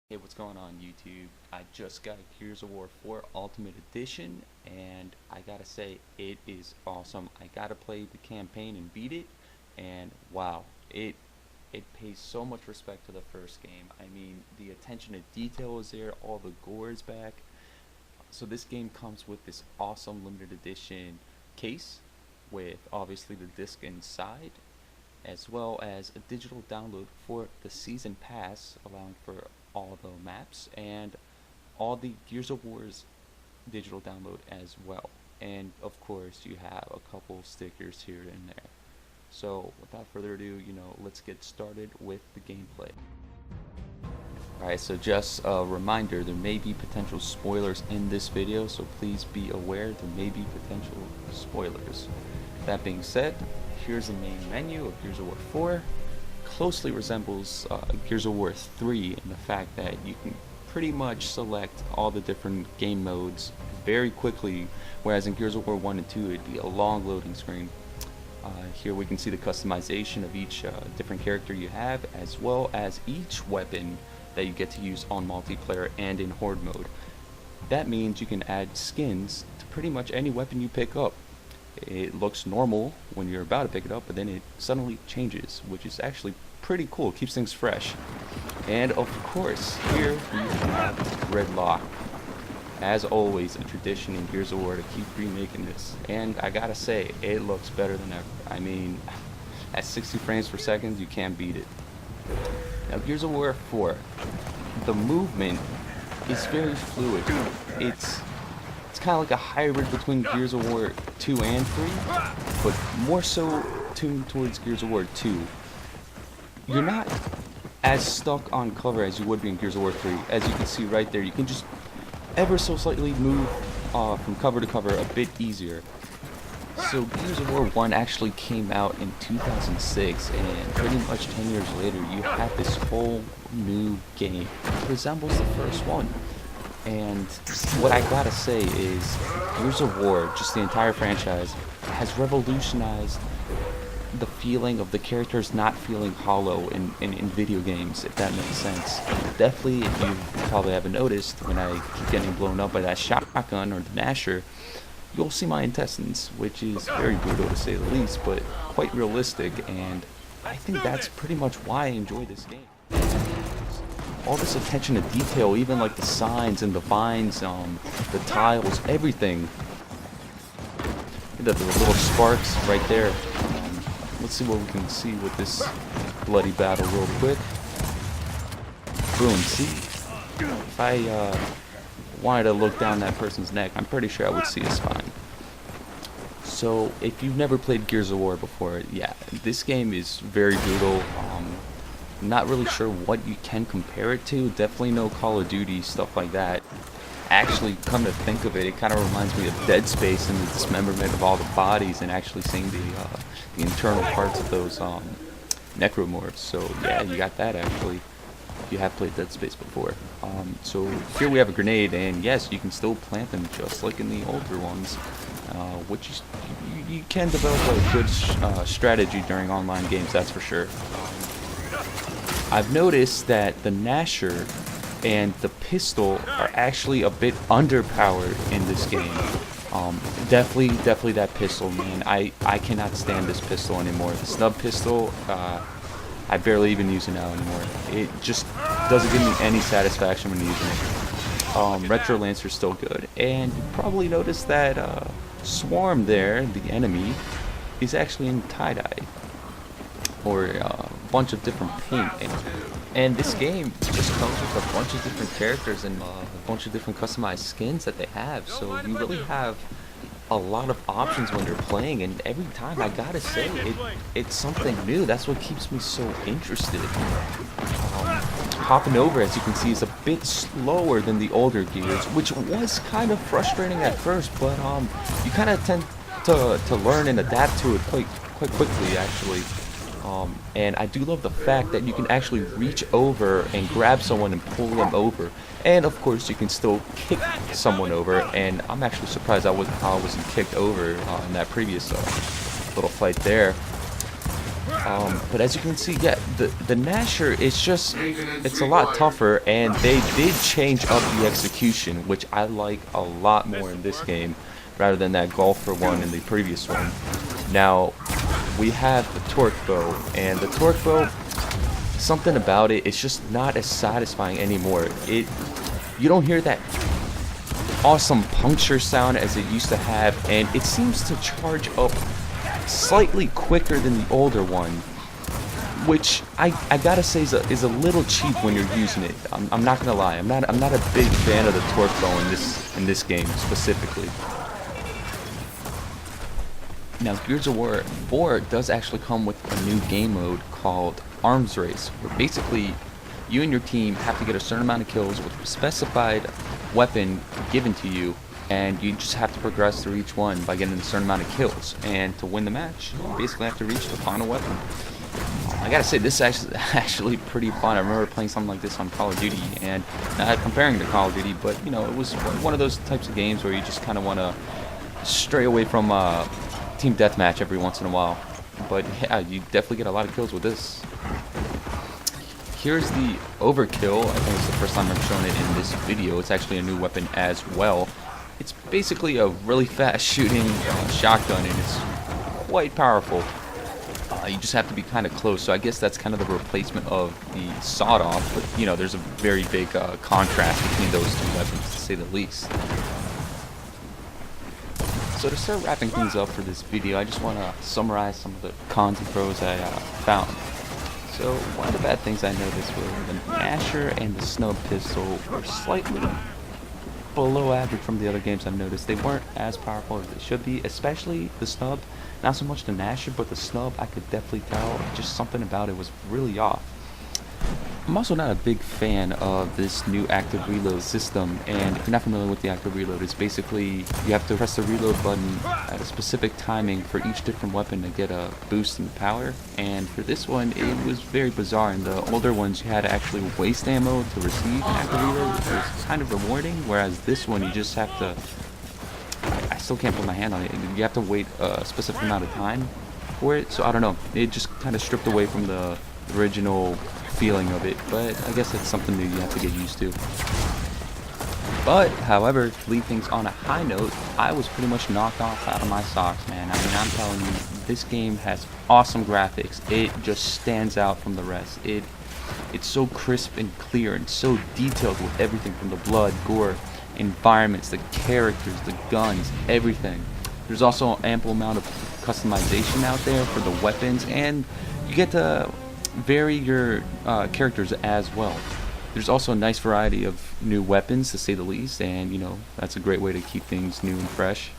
Hey, what's going on YouTube? I just got Gears of War 4 Ultimate Edition and I gotta say it is awesome. I gotta play the campaign and beat it, and wow, it pays so much respect to the first game. I mean, the attention to detail is there, all the gore is back. So this game comes with this awesome limited edition case with obviously the disc inside, as well as a digital download for the season pass, allowing for all the maps and all the Gears of War's digital download as well. And of course, you have a couple stickers here and there. So without further ado, let's get started with the gameplay. Alright, so just a reminder, there may be potential spoilers in this video, so please be aware there may be potential spoilers. That being said, here's the main menu of Gears of War 4. Closely resembles Gears of War 3 in the fact that you can pretty much select all the different game modes very quickly, whereas in Gears of War 1 and 2 it'd be a long loading screen. Here we can see the customization of each different character you have, as well as each weapon that you get to use on multiplayer and in horde mode. That means you can add skins to pretty much any weapon you pick up. It looks normal when you're about to pick it up, but then it suddenly changes, which is actually pretty cool. It keeps things fresh. And of course, here we have Gridlock. As always, a tradition in Gears of War to keep remaking this. And I gotta say, it looks better than ever. I mean, at 60 frames per second, you can't beat it. Now, Gears of War 4, the movement is very fluid. It's kind of like a hybrid between Gears of War 2 and 3, but more so tuned towards Gears of War 2. You're not as stuck on cover as you would be in Gears of War 3. As you can see right there, you can just ever so slightly move from cover to cover a bit easier. So Gears of War 1 actually came out in 2006, and pretty much 10 years later you have this whole new game. It resembles the first one. And what I gotta say is, Gears of War, just the entire franchise, has revolutionized the feeling of the characters not feeling hollow in video games, if that makes sense. Definitely, if you probably haven't noticed, when I keep getting blown up by that shotgun or the Gnasher, you'll see my intestines, which is very brutal to say the least, but quite realistic, and I think that's pretty much why I enjoy this game. All this attention to detail, even like the signs and the vines, the tiles, everything. The little sparks right there. Let's see what we can see with this bloody battle real quick. Boom, see? If I wanted to look down that person's neck, I'm pretty sure I would see a spine. So, if you've never played Gears of War before, yeah, this game is very brutal. Not really sure what you can compare it to. Definitely no Call of Duty, stuff like that. Actually, come to think of it, it kind of reminds me of Dead Space and the dismemberment of all the bodies and actually seeing the internal parts of those necromorphs. So yeah, you got that actually, if you have played Dead Space before. So here we have a grenade, and yes, you can still plant them just like in the older ones, which you can develop a good strategy during online games, that's for sure. I've noticed that the Gnasher and the pistol are actually a bit underpowered in this game. Definitely that pistol, man. I cannot stand this pistol anymore. The snub pistol, I barely even use it now anymore. It just doesn't give me any satisfaction when using it. Retro Lancer's still good, and you probably noticed that Swarm there, the enemy, is actually in tie-dye, or a bunch of different paint. And this game just comes with a bunch of different characters and a bunch of different customized skins that they have, so you really have a lot of options when you're playing, and every time, I gotta say, it's something new. That's what keeps me so interested. Hopping over, as you can see, is a bit slower than the older Gears, which was kind of frustrating at first, but you kind of tend to learn and adapt to it quite quickly, actually. And I do love the fact that you can actually reach over and grab someone and pull them over. And of course, you can still kick someone over, and I'm actually surprised I wasn't kicked over in that previous little fight there. But as you can see, yeah, the Gnasher is just, it's a lot tougher, and they did change up the execution, which I like a lot more in this game rather than that golfer one in the previous one. Now we have the torque bow, and the torque bow, something about it, it's just not as satisfying anymore. You don't hear that awesome puncture sound as it used to have, and it seems to charge up slightly quicker than the older one, which I gotta say is a little cheap when you're using it. I'm not gonna lie. I'm not a big fan of the torque bow in this game specifically. Now, Gears of War 4 does actually come with a new game mode called Arms Race, where basically you and your team have to get a certain amount of kills with a specified weapon given to you, and you just have to progress through each one by getting a certain amount of kills. And to win the match, you basically have to reach the final weapon. I gotta say, this is actually pretty fun. I remember playing something like this on Call of Duty, and not comparing to Call of Duty, but you know, it was one of those types of games where you just kind of want to stray away from team deathmatch every once in a while. But yeah, you definitely get a lot of kills with this. Here's the Overkill. I think it's the first time I've shown it in this video. It's actually a new weapon as well. It's basically a really fast shooting shotgun, and it's quite powerful. You just have to be kind of close, so I guess that's kind of the replacement of the sawed-off, but you know, there's a very big contrast between those two weapons, to say the least. So to start wrapping things up for this video, I just want to summarize some of the cons and pros I found. So one of the bad things I noticed were the Gnasher and the Snub pistol were slightly below average from the other games I've noticed. They weren't as powerful as they should be, especially the Snub. Not so much the Gnasher, but the Snub, I could definitely tell just something about it was really off. I'm also not a big fan of this new active reload system, and if you're not familiar with the active reload, it's basically you have to press the reload button at a specific timing for each different weapon to get a boost in power. And for this one, it was very bizarre. In the older ones, you had to actually waste ammo to receive an active reload, which was kind of rewarding, whereas this one, you just have to, I still can't put my hand on it, you have to wait a specific amount of time for it. So I don't know, it just kind of stripped away from the original feeling of it, but I guess it's something new you have to get used to. But however, to leave things on a high note, I was pretty much knocked off out of my socks, man. I mean, I'm telling you, this game has awesome graphics. It just stands out from the rest. It's so crisp and clear and so detailed with everything from the blood, gore, environments, the characters, the guns, everything. There's also an ample amount of customization out there for the weapons, and you get to vary your characters as well. There's also a nice variety of new weapons, to say the least, and you know, that's a great way to keep things new and fresh.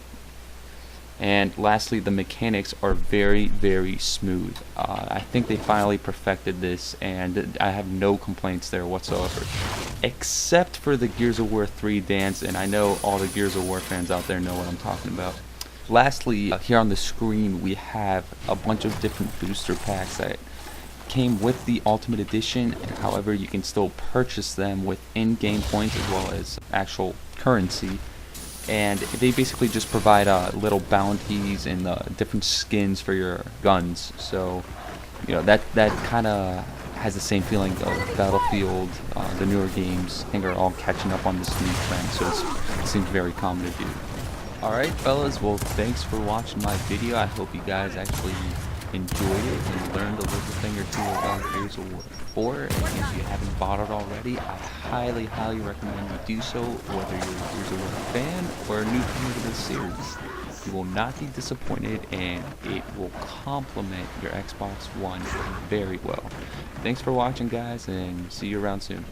And lastly, the mechanics are very, very smooth. I think they finally perfected this, and I have no complaints there whatsoever, except for the Gears of War 3 dance, and I know all the Gears of War fans out there know what I'm talking about. Lastly, here on the screen we have a bunch of different booster packs that came with the Ultimate Edition. However, you can still purchase them with in-game points as well as actual currency, and they basically just provide little bounties and different skins for your guns. So you know, that kind of has the same feeling of Battlefield. The newer games, I think, are all catching up on this new trend, so it seems very common to do. Alright fellas, well, thanks for watching my video. I hope you guys actually enjoyed it and learned a little thing or two about Gears of War 4, and if you haven't bought it already, I highly recommend you do so, whether you're a Gears of War fan or a newcomer to this series. You will not be disappointed, and it will complement your Xbox One very well. Thanks for watching, guys, and see you around soon.